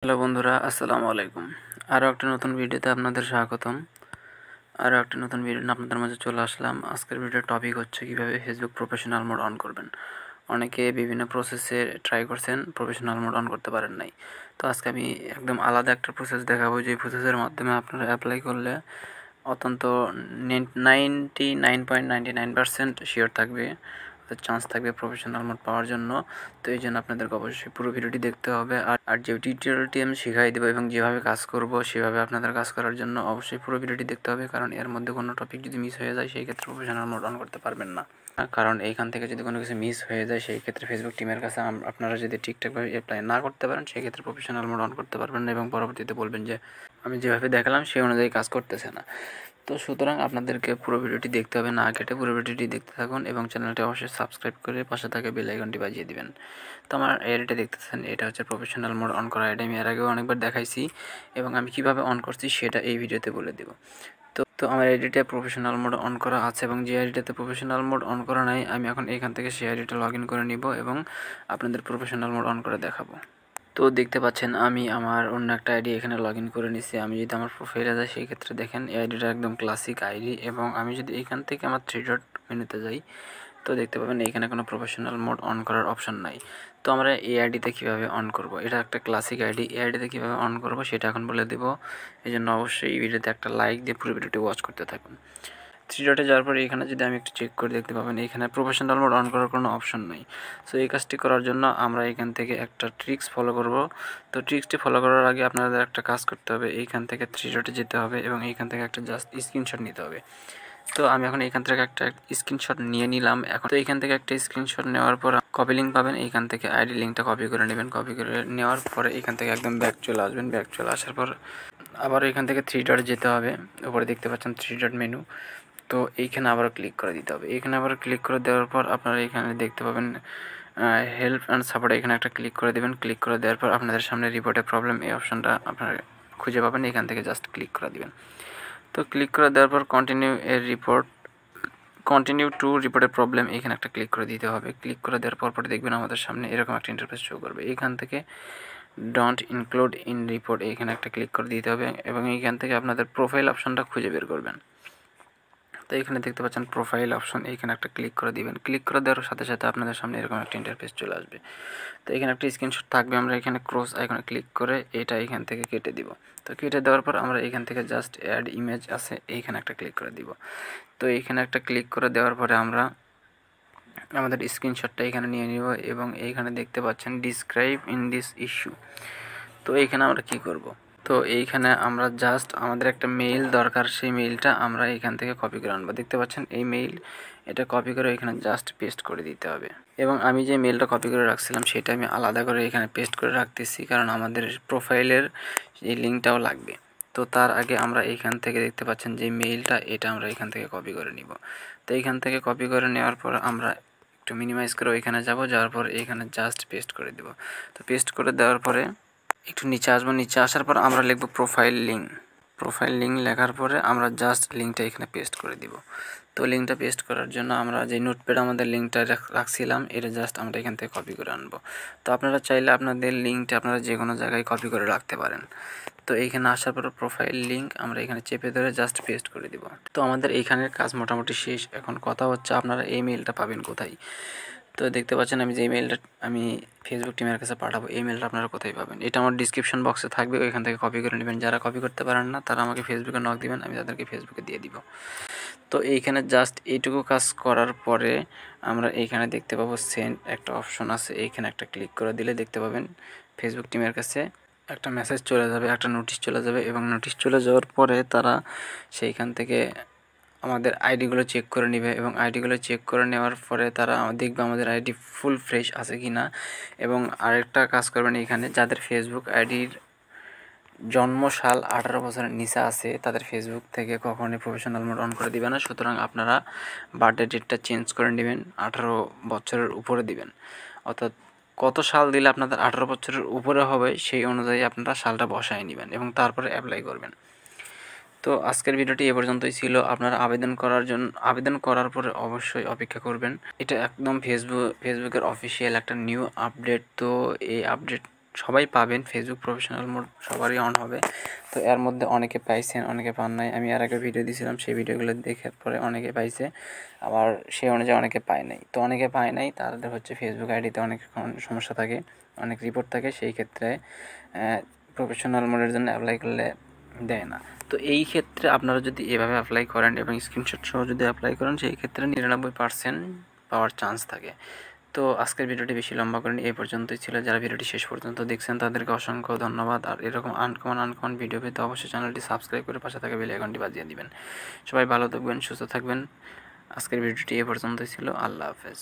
Hello বন্ধুরা, আসসালামু আলাইকুম। আরও একটা নতুন ভিডিওতে আপনাদের স্বাগতম। আরও একটা নতুন ভিডিও নিয়ে আপনাদের মাঝে চলে আসলাম। আজকের ভিডিওর টপিক হচ্ছে কীভাবে ফেসবুক প্রফেশনাল মোড অন করবেন। অনেকে বিভিন্ন প্রসেসে ট্রাই করছেন, প্রফেশনাল মোড অন করতে পারেন নাই। তো আজকে আমি একদম আলাদা একটা প্রসেস দেখাবো, যে প্রসেসের মাধ্যমে আপনারা অ্যাপ্লাই করলে অত্যন্ত 99.99% শিওর থাকবে, চান্স থাকবে প্রফেশনাল মোড পাওয়ার জন্য। তো এই জন্য আপনাদেরকে অবশ্যই পুরো ভিডিওটি দেখতে হবে। আর যে টিউটোরিয়ালটি আমি শিখাই দেবো এবং যেভাবে কাজ করব সেভাবে আপনাদের কাজ করার জন্য অবশ্যই পুরো ভিডিওটি দেখতে হবে, কারণ এর মধ্যে কোনো টপিক যদি মিস হয়ে যায় সেই ক্ষেত্রে প্রফেশনাল মোড অন করতে পারবেন না। কারণ এইখান থেকে যদি কোনো কিছু মিস হয়ে যায় সেই ক্ষেত্রে ফেসবুক টিমের কাছে আপনারা যদি ঠিকঠাকভাবে অ্যাপ্লাই না করতে পারেন সেই ক্ষেত্রে প্রফেশনাল মোড অন করতে পারবেন না এবং পরবর্তীতে বলবেন যে আমি যেভাবে দেখালাম সেই অনুযায়ী কাজ করতেছে না। তো সুতরাং আপনাদেরকে পুরো ভিডিওটি দেখতে হবে, না কেটে পুরো ভিডিওটি দেখতে থাকুন এবং চ্যানেলটি অবশ্যই সাবস্ক্রাইব করে পাশে থাকা বেল আইকনটি বাজিয়ে দিবেন। তো আমার আইডিটা দেখতেছেন, এটা হচ্ছে প্রফেশনাল মোড অন করা আইডি। আমি এর আগেও অনেকবার দেখাইছি এবং আমি কিভাবে অন করছি সেটা এই ভিডিওতে বলে দেব। তো আমার আইডিটা প্রফেশনাল মোড অন করা আছে এবং যে আইডিটাতে প্রফেশনাল মোড অন করা নাই আমি এখন এখান থেকে সেই আইডিটা লগ ইন করে নিব এবং আপনাদের প্রফেশনাল মোড অন করে দেখাবো। তো দেখতে পাচ্ছেন আমি আমার অন্য একটা আইডি এখানে লগ ইন করে নিছি। আমি যদি আমার প্রোফাইলে যাই সেই ক্ষেত্রে দেখেন এই আইডিটা একদম ক্লাসিক আইডি এবং আমি যদি এখান থেকে আমার 3 ডট মেনুতে যাই তো দেখতে পাবেন এখানে কোনো প্রফেশনাল মোড অন করার অপশন নাই। তো আমরা এই আইডিতে কীভাবে অন করব, এটা একটা ক্লাসিক আইডি, এই আইডিতে কীভাবে অন করব সেটা এখন বলে দেব। এই জন্য অবশ্যই এই ভিডিওতে একটা লাইক দিয়ে পুরো ভিডিওটি ওয়াচ করতে থাকুন। 3 ডটে যাওয়ার পরে এখানে যদি আমি একটু চেক করে দেখতে পাবেন এখানে প্রফেশনাল মোড অন করার কোনো অপশন নেই। সো এই কাজটি করার জন্য আমরা এখান থেকে একটা ট্রিক্স ফলো করব। তো ট্রিক্সটি ফলো করার আগে আপনাদের একটা কাজ করতে হবে, এইখান থেকে 3 ডটে যেতে হবে এবং এইখান থেকে একটা জাস্ট স্ক্রিনশট নিতে হবে। তো আমি এখন এখান থেকে একটা স্ক্রিনশট নিয়ে নিলাম। এখন তো এখান থেকে একটা স্ক্রিনশট নেওয়ার পর কপি লিঙ্ক পাবেন, এইখান থেকে আইডি লিঙ্কটা কপি করে নেবেন। কপি করে নেওয়ার পরে এখান থেকে একদম ব্যাক চলে আসবেন। ব্যাক চলে আসার পর আবার এখান থেকে 3 ডটে যেতে হবে। উপরে দেখতে পাচ্ছেন 3 ডট মেনু। তো এইখানে আবারও ক্লিক করে দিতে হবে। এখানে আবার ক্লিক করে দেওয়ার পর আপনারা এখানে দেখতে পাবেন হেল্প অ্যান্ড সাপোর্ট, এখানে একটা ক্লিক করে দেবেন। ক্লিক করে দেওয়ার পর আপনাদের সামনে রিপোর্টের প্রবলেম এই অপশনটা আপনারা খুঁজে পাবেন, এখান থেকে জাস্ট ক্লিক করে দিবেন। তো ক্লিক করে দেওয়ার পর কন্টিনিউ টু রিপোর্টের প্রবলেম এখানে একটা ক্লিক করে দিতে হবে। ক্লিক করে দেওয়ার পর দেখবেন আমাদের সামনে এরকম একটা ইন্টারফেস শো করবে। এখান থেকে ডোন্ট ইনক্লুড ইন রিপোর্ট এখানে একটা ক্লিক করে দিতে হবে এবং এইখান থেকে আপনাদের প্রোফাইল অপশনটা খুঁজে বের করবেন। তো এখানে দেখতে পাচ্ছেন প্রোফাইল অপশন, এইখানে একটা ক্লিক করে দিবেন। ক্লিক করে দেওয়ার সাথে সাথে আপনাদের সামনে এরকম একটা ইন্টারফেস চলে আসবে। তো এখানে একটা স্ক্রিনশট থাকবে, আমরা এখানে ক্রস আইকনে ক্লিক করে এটা এখান থেকে কেটে দিব। তো কেটে দেওয়ার পর আমরা এখান থেকে জাস্ট অ্যাড ইমেজ আছে এইখানে একটা ক্লিক করে দিব। তো এইখানে একটা ক্লিক করে দেওয়ার পরে আমরা আমাদের স্ক্রিনশটটা এখানে নিয়ে নিব এবং এইখানে দেখতে পাচ্ছেন ডিসক্রাইব ইন দিস ইস্যু। তো এইখানে আমরা কি করব, তো এইখানে আমরা জাস্ট আমাদের একটা মেইল দরকার, সেই মেইলটা আমরা এখান থেকে কপি করে আনবো। দেখতে পাচ্ছেন এই মেইল, এটা কপি করে এখানে জাস্ট পেস্ট করে দিতে হবে এবং আমি যে মেইলটা কপি করে রাখছিলাম সেটা আমি আলাদা করে এখানে পেস্ট করে রাখতেছি, কারণ আমাদের প্রোফাইলের এই লিঙ্কটাও লাগবে। তো তার আগে আমরা এইখান থেকে দেখতে পাচ্ছেন যে মেইলটা, এটা আমরা এখান থেকে কপি করে নিব। তো এইখান থেকে কপি করে নেওয়ার পর আমরা একটু মিনিমাইজ করে ওইখানে যাওয়ার পর এইখানে জাস্ট পেস্ট করে দেব। তো পেস্ট করে দেওয়ার পরে একটু নিচে আসবো, নিচে আসার পর আমরা লিখব প্রোফাইল লিঙ্ক লেখার পরে আমরা জাস্ট লিঙ্কটা এখানে পেস্ট করে দিব। তো লিঙ্কটা পেস্ট করার জন্য আমরা যে নোটপ্যাড আমাদের লিঙ্কটা রাখছিলাম এটা জাস্ট আমরা এখান থেকে কপি করে আনবো। তো আপনারা চাইলে আপনাদের লিঙ্কটা আপনারা যে কোনো জায়গায় কপি করে রাখতে পারেন। তো এইখানে আসার পর প্রোফাইল লিঙ্ক আমরা এখানে চেপে ধরে জাস্ট পেস্ট করে দিব। তো আমাদের এইখানের কাজ মোটামুটি শেষ। এখন কথা হচ্ছে আপনারা এই মেইলটা পাবেন কোথায়। তো দেখতে পাচ্ছেন আমি যে ইমেলটা আমি ফেসবুক টিমের কাছে পাঠাবো, এই মেলটা আপনারা কোথায় পাবেন, এটা আমার ডিসক্রিপশন বক্সে থাকবে, ওইখান থেকে কপি করে নেবেন। যারা কপি করতে পারেন না তারা আমাকে ফেসবুকে নক দিবেন, আমি তাদেরকে ফেসবুকে দিয়ে দিব। তো এইখানে জাস্ট এইটুকু কাজ করার পরে আমরা এইখানে দেখতে পাবো সেন্ড একটা অপশন আছে, এইখানে একটা ক্লিক করে দিলে দেখতে পাবেন ফেসবুক টিমের কাছে একটা মেসেজ চলে যাবে, একটা নোটিশ চলে যাবে এবং নোটিশ চলে যাওয়ার পরে তারা সেইখান থেকে আমাদের আইডিগুলো চেক করে নেবে এবং আইডিগুলো চেক করে নেওয়ার পরে তারা দেখবে আমাদের আইডি ফুল ফ্রেশ আছে কি না। এবং আরেকটা কাজ করবেন, এখানে যাদের ফেসবুক আইডির জন্মসাল 18 বছরের নিচে আছে তাদের ফেসবুক থেকে কখনোই প্রফেশনাল মোড অন করে দিবে না। সুতরাং আপনারা বার্থডে ডেটটা চেঞ্জ করে নেবেন, 18 বছরের উপরে দিবেন। অর্থাৎ কত সাল দিলে আপনাদের 18 বছরের উপরে হবে সেই অনুযায়ী আপনারা সালটা বসায় নেবেন এবং তারপরে অ্যাপ্লাই করবেন। তো আজকের ভিডিওটি এ পর্যন্তই ছিল। আপনারা আবেদন করার পরে অবশ্যই অপেক্ষা করবেন। এটা একদম ফেসবুকের অফিসিয়াল একটা নিউ আপডেট। তো এই আপডেট সবাই পাবেন, ফেসবুক প্রফেশনাল মোড সবারই অন হবে। তো এর মধ্যে অনেকে পাইছেন, অনেকে পান নাই। আমি আর আগে ভিডিও দিয়েছিলাম, সেই ভিডিওগুলো দেখার পরে অনেকে পাইছে, আবার সেই অনুযায়ী অনেকে পায় নাই। তো অনেকে পায় নাই তাদের হচ্ছে ফেসবুক আইডিতে অনেক সমস্যা থাকে, অনেক রিপোর্ট থাকে, সেই ক্ষেত্রে প্রফেশনাল মোডের জন্য অ্যাপ্লাই করলে দেয় না। তো এই ক্ষেত্রে আপনারা যদি এভাবে অ্যাপ্লাই করেন এবং স্ক্রিনশট সহ যদি অ্যাপ্লাই করেন, সেই ক্ষেত্রে 99% পাওয়ার চান্স থাকে। তো আজকের ভিডিওটি বেশি লম্বা করিনি, এই পর্যন্তই ছিল। যারা ভিডিওটি শেষ পর্যন্ত দেখছেন তাদেরকে অসংখ্য ধন্যবাদ। আর এরকম আনকমন ভিডিও পেতে অবশ্যই চ্যানেলটি সাবস্ক্রাইব করে পাশে থাকা বেল আইকনটি বাজিয়ে দিবেন। সবাই ভালো থাকবেন, সুস্থ থাকবেন। আজকের ভিডিওটি এ পর্যন্তই ছিল। আল্লাহ হাফেজ।